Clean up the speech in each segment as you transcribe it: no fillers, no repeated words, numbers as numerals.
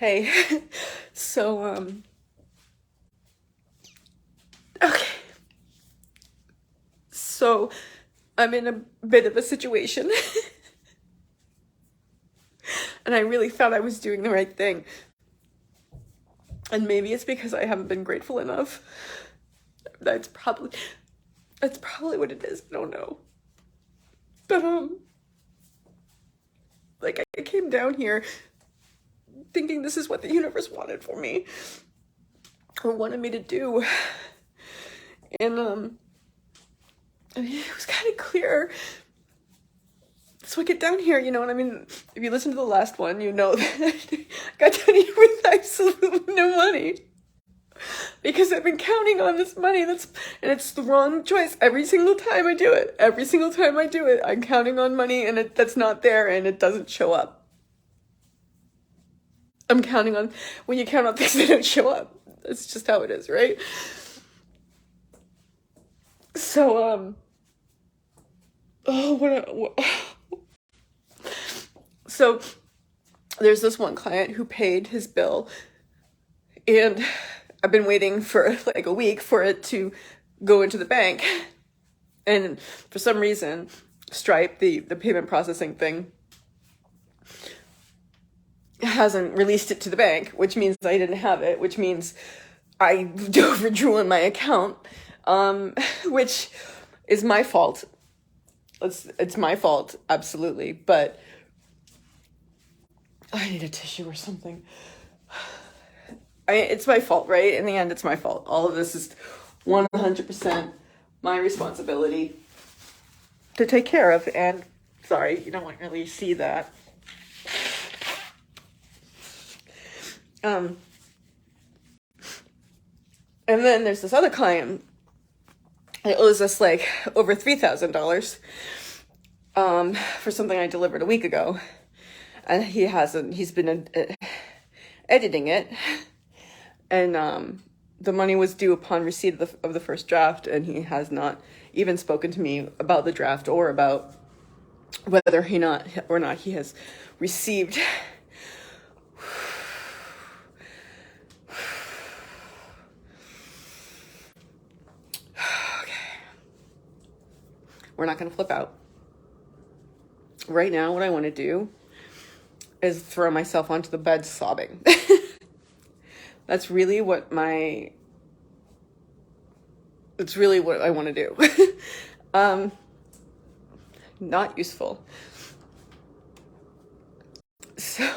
Hey, so, okay, so I'm in a bit of a situation, and I really thought I was doing the right thing. And maybe it's because I haven't been grateful enough. That's probably that's probably what it is. I don't know. But like I came down here thinking this is what the universe wanted for me or wanted me to do. And I mean, it was kind of clear. So I get down here, you know, and I mean, if you listen to the last one, you know that I got down here with absolutely no money. Because I've been counting on this money and it's the wrong choice every single time I do it. Every single time I do it, I'm counting on money and that's not there and it doesn't show up. I'm counting on, when you count on things that don't show up. That's just how it is, right? So, so there's this one client who paid his bill, and I've been waiting for like a week for it to go into the bank. And for some reason, Stripe, the payment processing thing, hasn't released it to the bank, which means I didn't have it, which means I overdrew on my account, which is my fault. It's my fault, absolutely. But I need a tissue or something. It's my fault, right? In the end, it's my fault. All of this is 100% my responsibility to take care of. And sorry, you don't really see that. And then there's this other client that owes us like over $3,000 for something I delivered a week ago. And he's been editing it. And the money was due upon receipt of the first draft, and he has not even spoken to me about the draft or about whether or not he has received. Okay. We're not going to flip out. Right now, what I want to do is throw myself onto the bed sobbing. That's really what it's really what I want to do. Not useful. So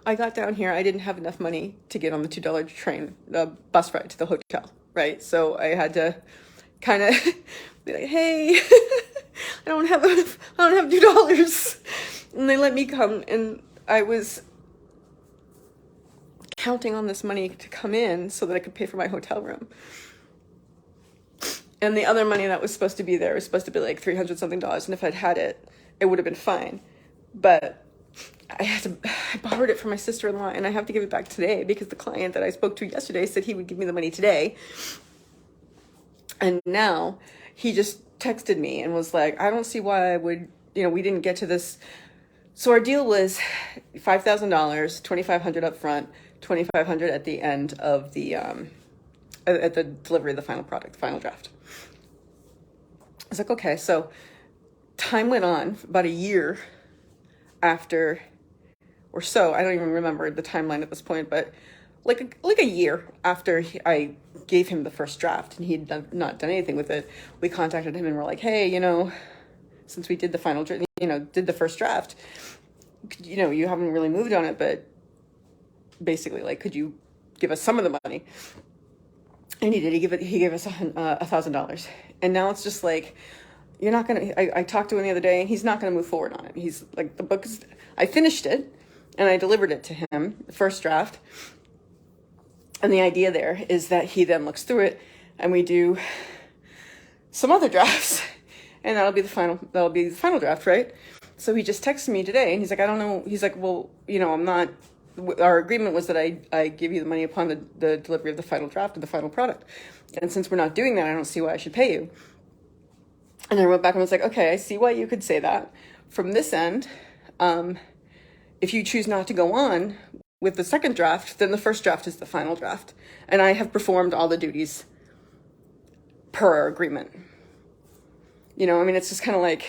I got down here, I didn't have enough money to get on the $2 train, the bus ride to the hotel, right? So I had to kind of be like, hey, I don't have $2. And they let me come, and I was counting on this money to come in so that I could pay for my hotel room. And the other money that was supposed to be there was supposed to be like $300 something, and if I'd had it, it would have been fine. But I borrowed it from my sister-in-law, and I have to give it back today because the client that I spoke to yesterday said he would give me the money today. And now he just texted me and was like, I don't see why I would, we didn't get to this. So our deal was $5,000, $2,500 up front, $2,500 at the end of the at the delivery of the final product, the final draft. I was like, okay. So time went on, about a year after, or so. I don't even remember the timeline at this point, but like a year after I gave him the first draft and he'd not done anything with it, we contacted him and we're like, hey, since we did the final, did the first draft, you haven't really moved on it, but basically, like, could you give us some of the money? And he did. He gave us $1,000, and now it's just like, you're not gonna. I talked to him the other day, and he's not gonna move forward on it. He's like, the book is. I finished it, and I delivered it to him, the first draft. And the idea there is that he then looks through it, and we do some other drafts, and that'll be the final draft, right? So he just texted me today, and he's like, I don't know. He's like, well, I'm not. Our agreement was that I give you the money upon the delivery of the final draft of the final product. And since we're not doing that, I don't see why I should pay you. And I wrote back and was like, okay, I see why you could say that. From this end, If you choose not to go on with the second draft, then the first draft is the final draft. And I have performed all the duties per our agreement. You know, I mean, it's just kind of like,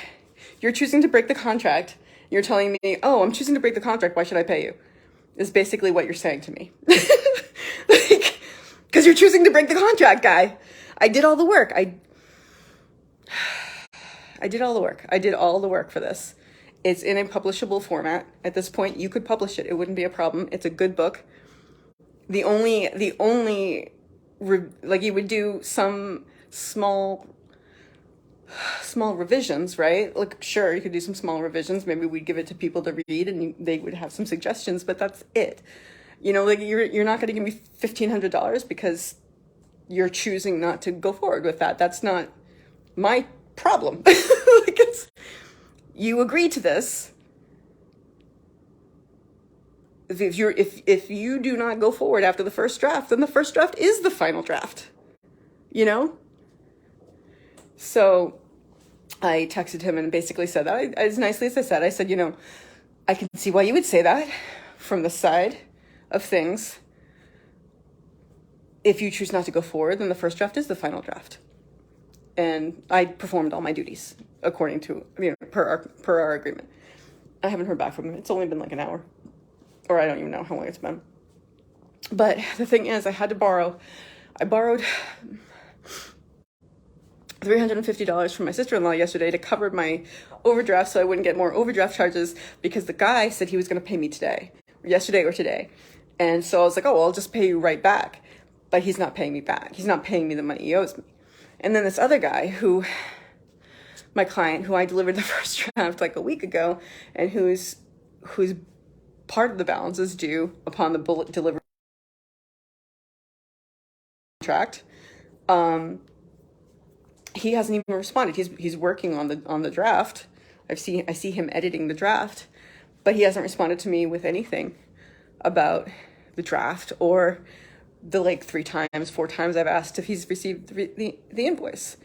you're choosing to break the contract. You're telling me, oh, I'm choosing to break the contract. Why should I pay you? Is basically what you're saying to me. Like, because you're choosing to break the contract, guy. I did all the work. I did all the work. I did all the work for this. It's in a publishable format. At this point, you could publish it. It wouldn't be a problem. It's a good book. The only, like, you would do some small revisions, right? Like, sure, you could do some small revisions. Maybe we'd give it to people to read and they would have some suggestions, but that's it. You know, like, you're not going to give me $1,500 because you're choosing not to go forward with that. That's not my problem. Like, you agree to this. If you do not go forward after the first draft, then the first draft is the final draft. You know? So I texted him and basically said that, as nicely as I said. I said, you know, I can see why you would say that from the side of things. If you choose not to go forward, then the first draft is the final draft. And I performed all my duties according to, you know, per our agreement. I haven't heard back from him. It's only been like an hour, or I don't even know how long it's been. But the thing is, I borrowed $350 from my sister-in-law yesterday to cover my overdraft so I wouldn't get more overdraft charges, because the guy said he was going to pay me yesterday or today. And so I was like, oh, well, I'll just pay you right back. But he's not paying me back. He's not paying me the money he owes me. And then this other guy my client, who I delivered the first draft like a week ago, and whose part of the balance is due upon the bullet delivery contract, he hasn't even responded. He's working on the draft. I see him editing the draft, but he hasn't responded to me with anything about the draft or the 4 times I've asked if he's received the invoice.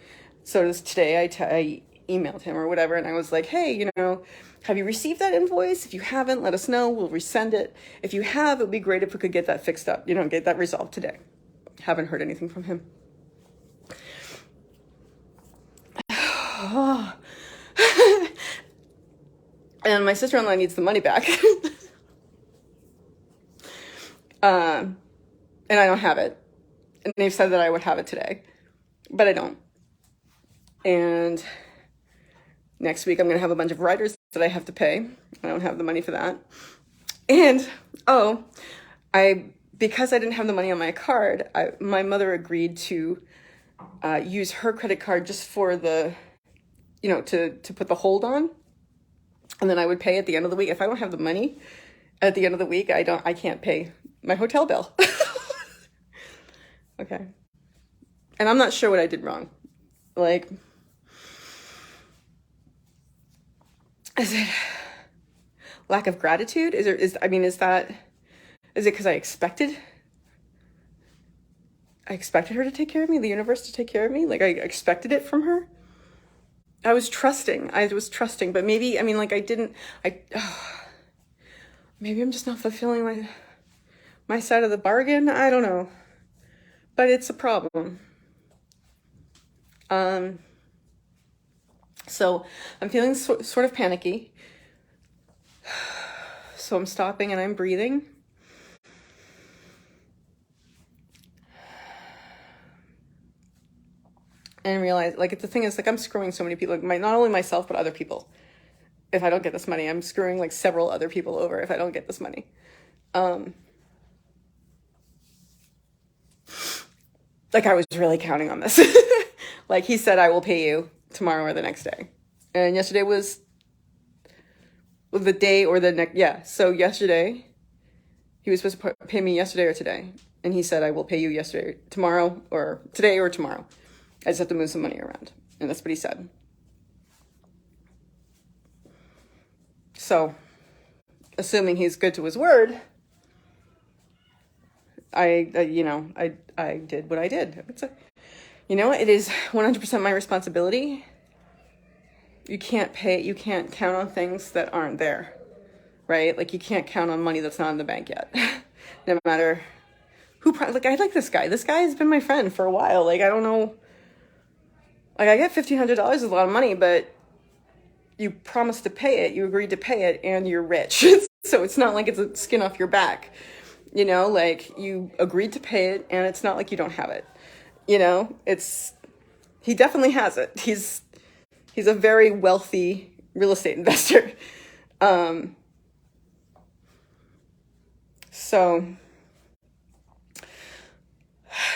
So today I emailed him or whatever, and I was like, hey, you know, have you received that invoice? If you haven't, let us know. We'll resend it. If you have, it would be great if we could get that fixed up, you know, get that resolved today. Haven't heard anything from him. And my sister-in-law needs the money back. And I don't have it. And they've said that I would have it today, but I don't. And next week I'm going to have a bunch of writers that I have to pay. I don't have the money for that. And, because I didn't have the money on my card, my mother agreed to use her credit card just for the, you know, to put the hold on. And then I would pay at the end of the week. If I don't have the money at the end of the week, I can't pay my hotel bill. Okay. And I'm not sure what I did wrong. Like, is it lack of gratitude? Is it because I expected her to take care of me, the universe to take care of me? Like, I expected it from her. I was trusting, but maybe, maybe I'm just not fulfilling my side of the bargain. I don't know, but it's a problem. So I'm feeling sort of panicky. So I'm stopping and I'm breathing. And realize, the thing is, I'm screwing so many people, not only myself, but other people. If I don't get this money, I'm screwing several other people over if I don't get this money. I was really counting on this. He said, I will pay you tomorrow or the next day. And yesterday was the day or the next, yeah. So yesterday, he was supposed to pay me yesterday or today. And he said, I will pay you tomorrow, or today or tomorrow. I just have to move some money around. And that's what he said. So, assuming he's good to his word, I did what I did. It is 100% my responsibility. You can't count on things that aren't there, right? Like, you can't count on money that's not in the bank yet. No matter who, like, I like this guy. This guy has been my friend for a while. Like, I don't know. Like, I get $1,500 is a lot of money, but you promised to pay it, you agreed to pay it, and you're rich. So it's not like it's a skin off your back. You know, like, you agreed to pay it, and it's not like you don't have it. You know, he definitely has it. He's a very wealthy real estate investor. So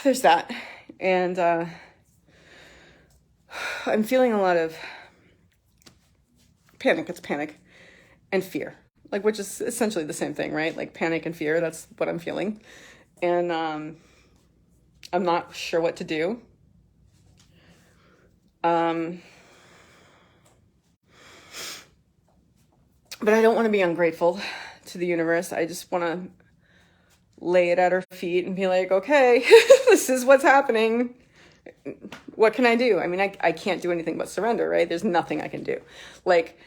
there's that. And I'm feeling a lot of panic. It's panic and fear, like, which is essentially the same thing, right? Like, panic and fear, that's what I'm feeling. And I'm not sure what to do. But I don't want to be ungrateful to the universe. I just want to lay it at her feet and be like, okay, this is what's happening. What can I do? I mean, I can't do anything but surrender, right? There's nothing I can do. Like,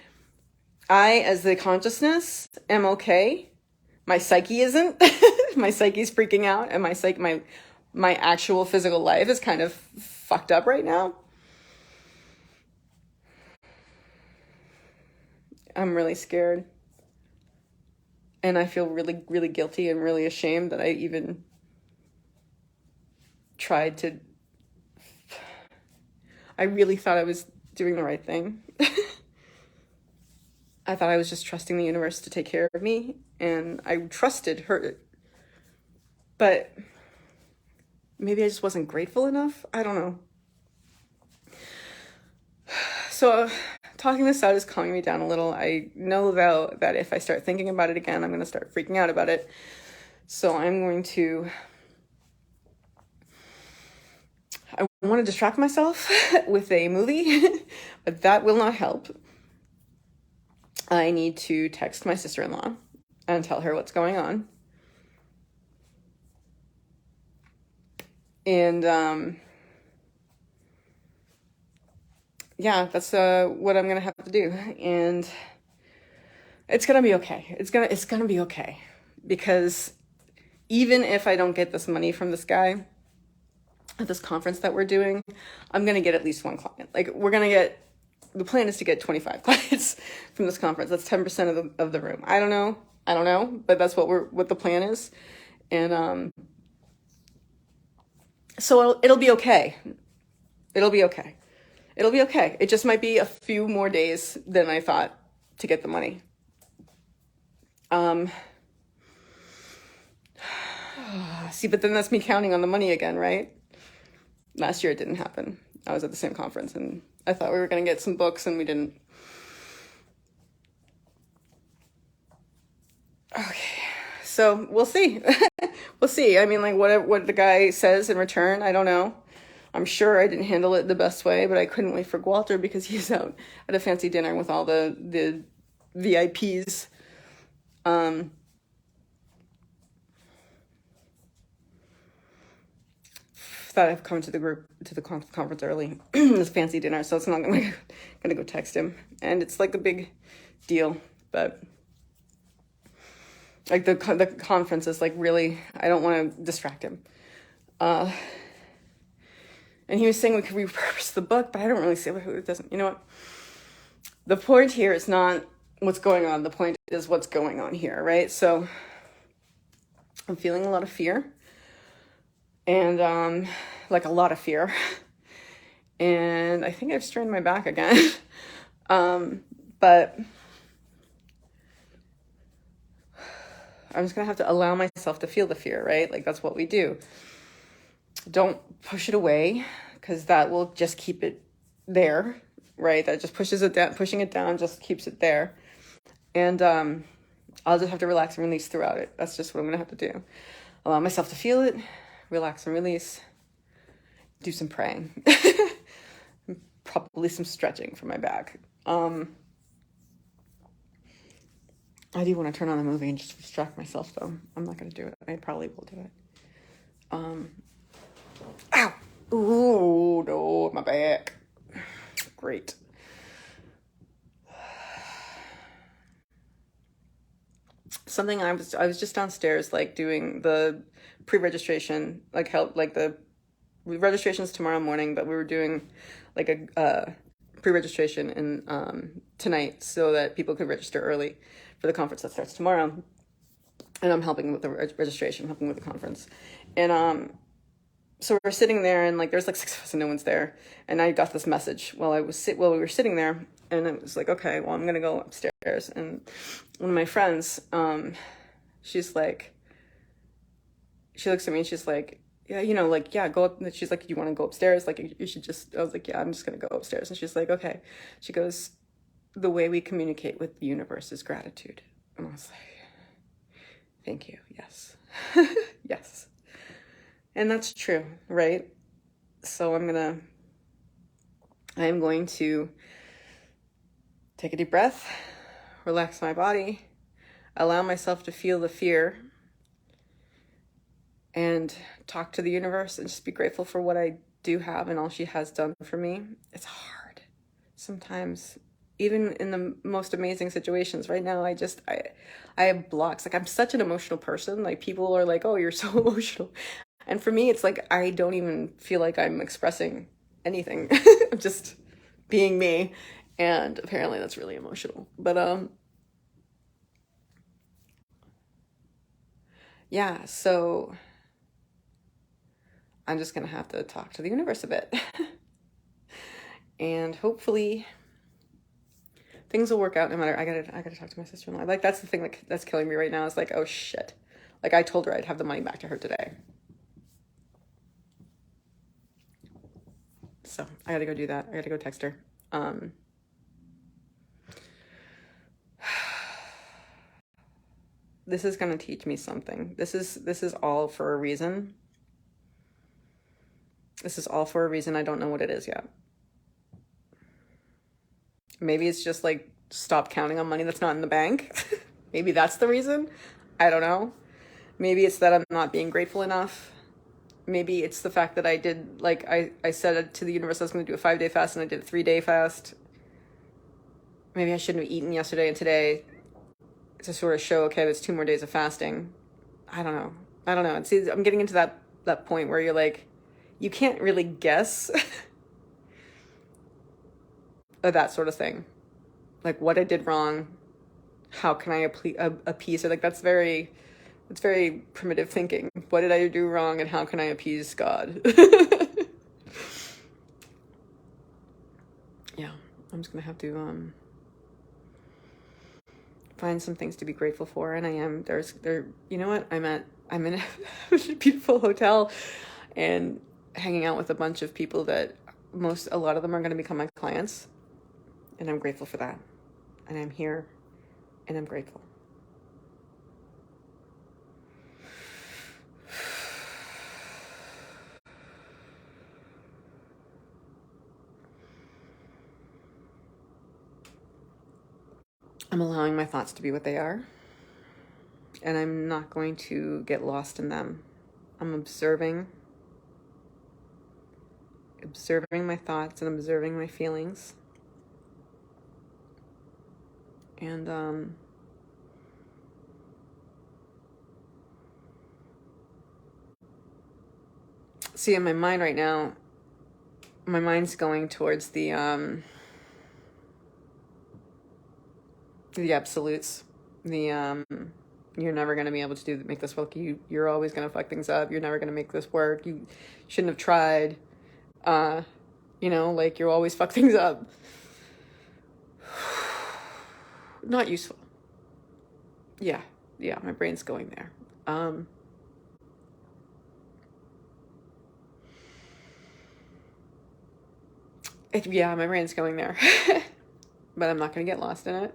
I, as the consciousness, am okay. My psyche isn't. My psyche's freaking out, and my actual physical life is kind of fucked up right now. I'm really scared. And I feel really, really guilty and really ashamed that I even tried to... I really thought I was doing the right thing. I thought I was just trusting the universe to take care of me, and I trusted her. But maybe I just wasn't grateful enough. I don't know. So talking this out is calming me down a little. I know, though, that if I start thinking about it again, I'm going to start freaking out about it. So I'm going to... I want to distract myself with a movie, but that will not help. I need to text my sister-in-law and tell her what's going on. And, yeah, that's what I'm gonna have to do. And it's gonna be okay. It's gonna be okay. Because even if I don't get this money from this guy at this conference that we're doing, I'm gonna get at least one client. Like, the plan is to get 25 clients from this conference. That's 10% of the room. I don't know, but that's what the plan is. And so it'll be okay. It'll be okay. It just might be a few more days than I thought to get the money. See, but then that's me counting on the money again, right? Last year it didn't happen. I was at the same conference and I thought we were going to get some books and we didn't. Okay, so we'll see. We'll see. I mean, like, what the guy says in return, I don't know. I'm sure I didn't handle it the best way, but I couldn't wait for Walter because he's out at a fancy dinner with all the VIPs. Thought I've come to the conference early. This fancy dinner, so it's not gonna go text him, and it's like a big deal, but like the conference is like really, I don't want to distract him. And he was saying we could repurpose the book, but I don't really see it doesn't. You know what? The point here is not what's going on. The point is what's going on here, right? So I'm feeling a lot of fear. And like a lot of fear. And I think I've strained my back again. But I'm just gonna have to allow myself to feel the fear, right? Like, that's what we do. Don't push it away, because that will just keep it there, right? That just pushes it down. Pushing it down just keeps it there. And I'll just have to relax and release throughout it. That's just what I'm gonna have to do. Allow myself to feel it. Relax and release. Do some praying. Probably some stretching for my back. I do want to turn on a movie and just distract myself, though. I'm not going to do it. I probably will do it. Ow! Ooh, no, my back. Great. something I was just downstairs like doing the pre-registration, like help like the registration's tomorrow morning, but we were doing like a pre-registration in tonight so that people could register early for the conference that starts tomorrow. And I'm helping with the registration, helping with the conference. And so we're sitting there, and like there's like 6 of us and no one's there. And I got this message while we were sitting there, and it was like, okay, well, I'm gonna go upstairs. And one of my friends, she's like, she looks at me and she's like, yeah, like, yeah, go up. And she's like, you want to go upstairs? Like, you should just. I was like, yeah, I'm just gonna go upstairs. And she's like, okay. She goes, the way we communicate with the universe is gratitude. And I was like, thank you. Yes. Yes. And that's true, right? So I am going to take a deep breath, relax my body, allow myself to feel the fear, and talk to the universe and just be grateful for what I do have and all she has done for me. It's hard sometimes, even in the most amazing situations. Right now, I have blocks. Like, I'm such an emotional person. Like, people are like, oh, you're so emotional. And for me, it's like, I don't even feel like I'm expressing anything. I'm just being me. And apparently that's really emotional. But, yeah, so I'm just gonna have to talk to the universe a bit. And hopefully things will work out no matter. I gotta talk to my sister-in-law. Like, that's the thing that's killing me right now. Is like, oh shit. Like, I told her I'd have the money back to her today. So I gotta go do that. I gotta go text her. This is gonna teach me something. This is all for a reason. This is all for a reason. I don't know what it is yet. Maybe it's just like, stop counting on money that's not in the bank. Maybe that's the reason. I don't know. Maybe it's that I'm not being grateful enough. Maybe it's the fact that I did, like, I said to the universe I was going to do a 5-day fast, and I did a 3-day fast. Maybe I shouldn't have eaten yesterday and today to sort of show, okay, there's 2 more days of fasting. I don't know. See, I'm getting into that point where you're like, you can't really guess of that sort of thing. Like, what I did wrong, how can I appease it? Like, it's very primitive thinking. What did I do wrong, and how can I appease God? Yeah, I'm just gonna have to find some things to be grateful for, and I am. You know what? I'm in a beautiful hotel, and hanging out with a bunch of people that a lot of them are going to become my clients, and I'm grateful for that. And I'm here, and I'm grateful. I'm allowing my thoughts to be what they are, and I'm not going to get lost in them. I'm observing my thoughts and observing my feelings. And see, in my mind right now, my mind's going towards the absolutes. You're never going to be able to make this work. You're always going to fuck things up. You're never going to make this work. You shouldn't have tried. Like, you always fuck things up. Not useful. Yeah, my brain's going there. My brain's going there. But I'm not going to get lost in it.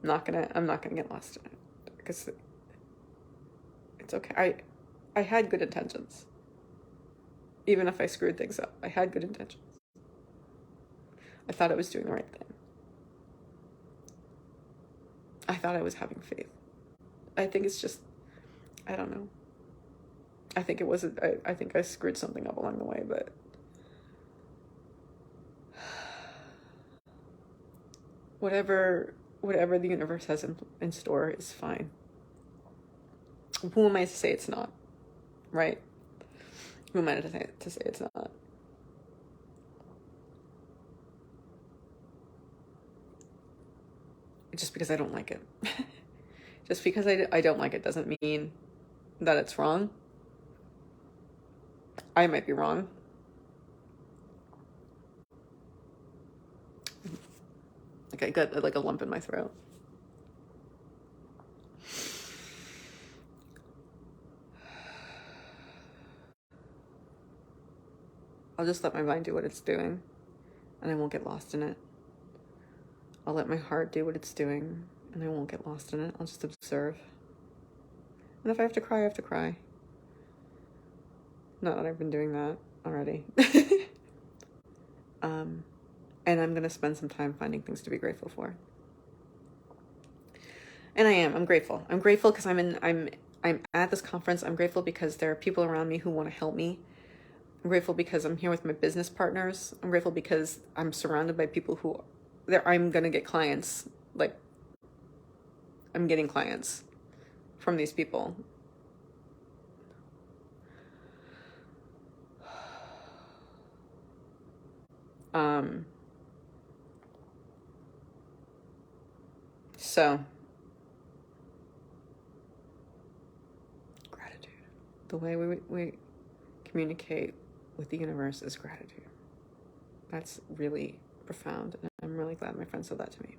I'm not gonna get lost in it, because it's okay. I had good intentions. Even if I screwed things up, I had good intentions. I thought I was doing the right thing. I thought I was having faith. I think it's just, I don't know. I think it wasn't. I think I screwed something up along the way, but whatever whatever the universe has in store is fine. Who am I to say it's not, right? Who am I to say it's not? Just because I don't like it. Just because I don't like it doesn't mean that it's wrong. I might be wrong. Like I got like a lump in my throat. I'll just let my mind do what it's doing, and I won't get lost in it. I'll let my heart do what it's doing, and I won't get lost in it. I'll just observe. And if I have to cry, I have to cry. Not that I've been doing that already. And I'm gonna spend some time finding things to be grateful for. And I'm grateful. I'm grateful because I'm at this conference. I'm grateful because there are people around me who want to help me. I'm grateful because I'm here with my business partners. I'm grateful because I'm surrounded by people who I'm gonna get clients. Like, I'm getting clients from these people. So gratitude. The way we communicate with the universe is gratitude. That's really profound, and I'm really glad my friend said that to me.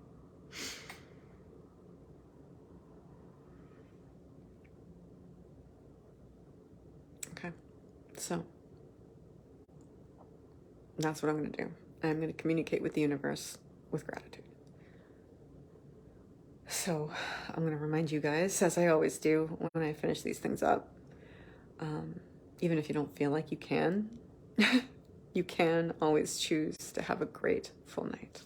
Okay, so that's what I'm going to do. I'm going to communicate with the universe with gratitude. So I'm going to remind you guys, as I always do when I finish these things up, even if you don't feel like you can, you can always choose to have a grateful night.